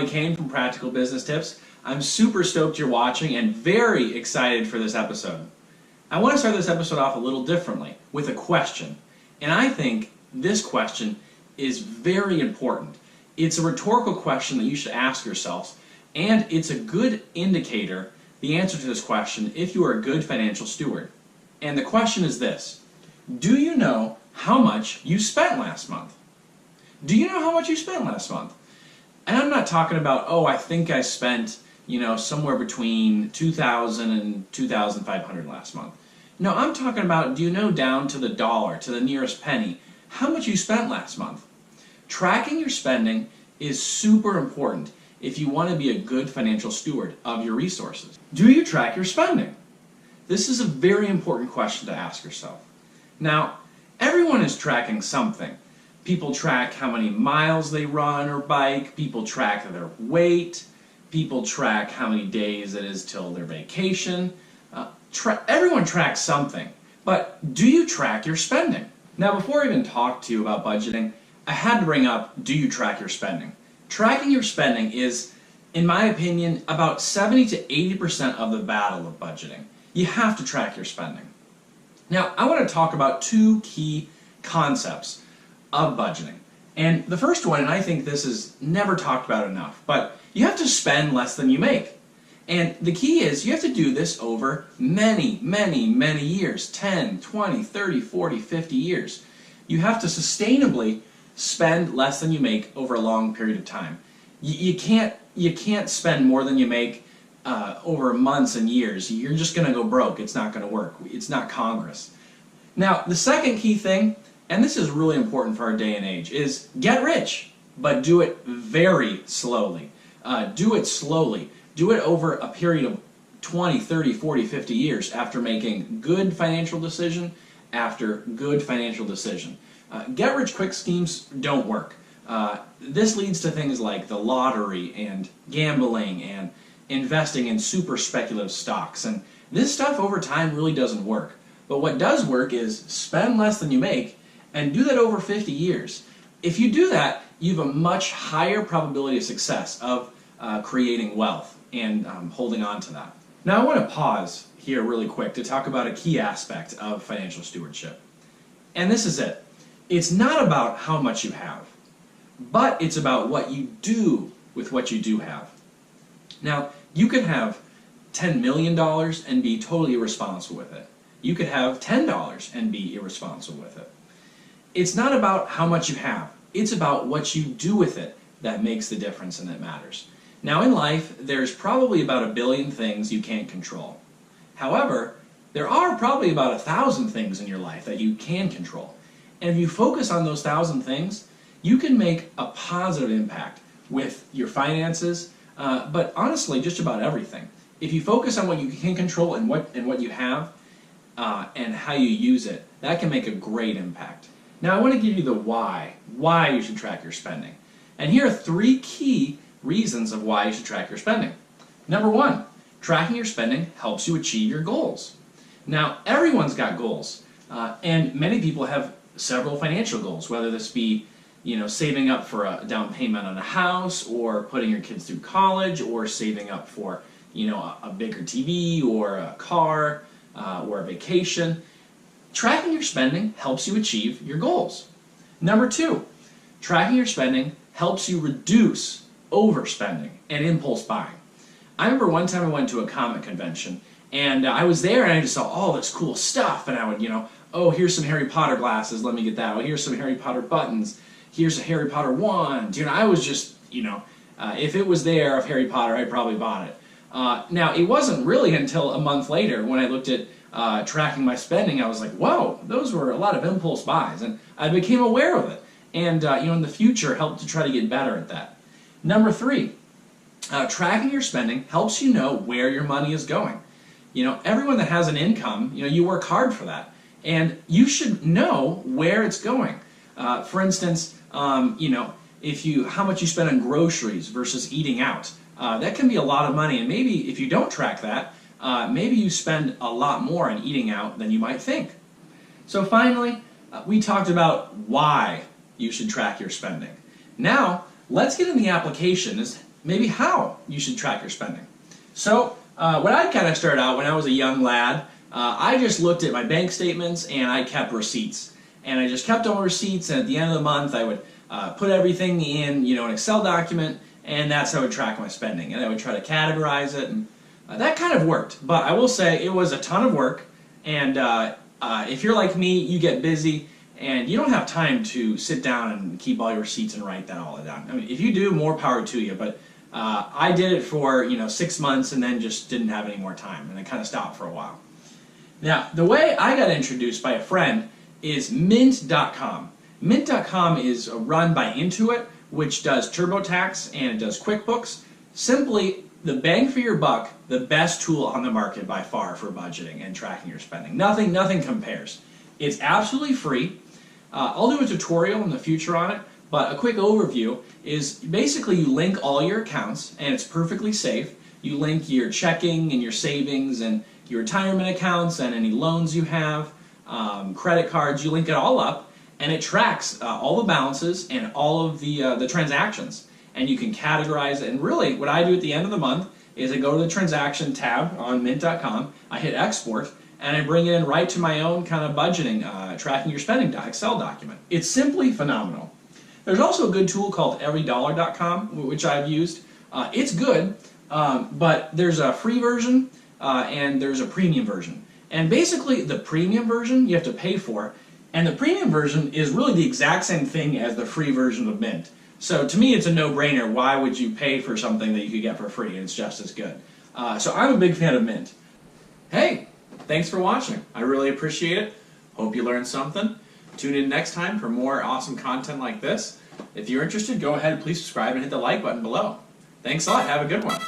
Bobby Kane from Practical Business Tips. I'm super stoked you're watching and very excited for this episode. I want to start this episode off a little differently with a question. And I think this question is very important. It's a rhetorical question that you should ask yourselves, and it's a good indicator, the answer to this question, if you are a good financial steward. And the question is this: do you know how much you spent last month? Do you know how much you spent last month? And I'm not talking about, oh, I think I spent, somewhere between $2,000 and $2,500 last month. No, I'm talking about, do you know down to the dollar, to the nearest penny, how much you spent last month? Tracking your spending is super important if you want to be a good financial steward of your resources. Do you track your spending? This is a very important question to ask yourself. Now, everyone is tracking something. People track how many miles they run or bike, people track their weight, people track how many days it is till their vacation. Everyone tracks something, but do you track your spending? Now, before I even talk to you about budgeting, I had to bring up, do you track your spending? Tracking your spending is, in my opinion, about 70 to 80% of the battle of budgeting. You have to track your spending. Now, I want to talk about two key concepts of budgeting. And the first one, and I think this is never talked about enough, but you have to spend less than you make. And the key is you have to do this over many, many, many years, 10, 20, 30, 40, 50 years. You have to sustainably spend less than you make over a long period of time. You can't spend more than you make over months and years. You're just going to go broke. It's not going to work. It's not Congress. Now, the second key thing, and this is really important for our day and age, is get rich, but do it very slowly. Do it slowly. Do it over a period of 20, 30, 40, 50 years after making good financial decision after good financial decision. Get-rich-quick schemes don't work. This leads to things like the lottery and gambling and investing in super speculative stocks. And this stuff over time really doesn't work. But what does work is spend less than you make and do that over 50 years. If you do that, you have a much higher probability of success of creating wealth and holding on to that. Now I want to pause here really quick to talk about a key aspect of financial stewardship. And this is it. It's not about how much you have, but it's about what you do with what you do have. Now, you could have $10 million and be totally irresponsible with it. You could have $10 and be irresponsible with it. It's not about how much you have. It's about what you do with it that makes the difference and that matters. Now, in life, there's probably about 1 billion things you can't control. However, there are probably about 1,000 things in your life that you can control. And if you focus on those 1,000 things, you can make a positive impact with your finances, but honestly, just about everything. If you focus on what you can control and what you have and how you use it, that can make a great impact. Now, I want to give you the why you should track your spending. And here are 3 key reasons of why you should track your spending. Number 1, tracking your spending helps you achieve your goals. Now, everyone's got goals, and many people have several financial goals, whether this be saving up for a down payment on a house, or putting your kids through college, or saving up for a bigger TV, or a car, or a vacation. Tracking your spending helps you achieve your goals. Number 2, tracking your spending helps you reduce overspending and impulse buying. I remember one time I went to a comic convention, and I was there and I just saw all this cool stuff, and I would, oh, here's some Harry Potter glasses, let me get that. Oh, here's some Harry Potter buttons. Here's a Harry Potter wand. I was just, if it was there of Harry Potter, I probably bought it. Now, it wasn't really until a month later when I looked at tracking my spending, I was like, whoa, those were a lot of impulse buys, and I became aware of it. And, in the future, helped to try to get better at that. Number 3, tracking your spending helps you know where your money is going. Everyone that has an income, you work hard for that. And you should know where it's going. For instance, how much you spend on groceries versus eating out. That can be a lot of money, and maybe if you don't track that, maybe you spend a lot more on eating out than you might think. So finally, we talked about why you should track your spending. Now, let's get in the application maybe how you should track your spending. So when I kind of started out, when I was a young lad, I just looked at my bank statements and I kept receipts. And I just kept all my receipts, and at the end of the month I would put everything in an Excel document, and that's how I would track my spending. And I would try to categorize it, and that kind of worked. But I will say it was a ton of work, and if you're like me, you get busy, and you don't have time to sit down and keep all your receipts and write that all down. I mean, if you do, more power to you, but I did it for 6 months and then just didn't have any more time, and I kind of stopped for a while. Now, the way I got introduced by a friend is Mint.com. Mint.com is run by Intuit, which does TurboTax and it does QuickBooks. Simply, the bang for your buck, the best tool on the market by far for budgeting and tracking your spending. Nothing compares. It's absolutely free. I'll do a tutorial in the future on it, but a quick overview is basically you link all your accounts, and it's perfectly safe. You link your checking and your savings and your retirement accounts and any loans you have, credit cards. You link it all up, and it tracks all the balances and all of the transactions. And you can categorize it. And really, what I do at the end of the month is I go to the transaction tab on Mint.com, I hit export, and I bring it in right to my own kind of budgeting, tracking your spending Excel document. It's simply phenomenal. There's also a good tool called everydollar.com, which I've used. It's good, but there's a free version and there's a premium version. And basically, the premium version you have to pay for, and the premium version is really the exact same thing as the free version of Mint. So to me, it's a no-brainer. Why would you pay for something that you could get for free and it's just as good? So I'm a big fan of Mint. Hey, thanks for watching. I really appreciate it. Hope you learned something. Tune in next time for more awesome content like this. If you're interested, go ahead and please subscribe and hit the like button below. Thanks a lot. Have a good one.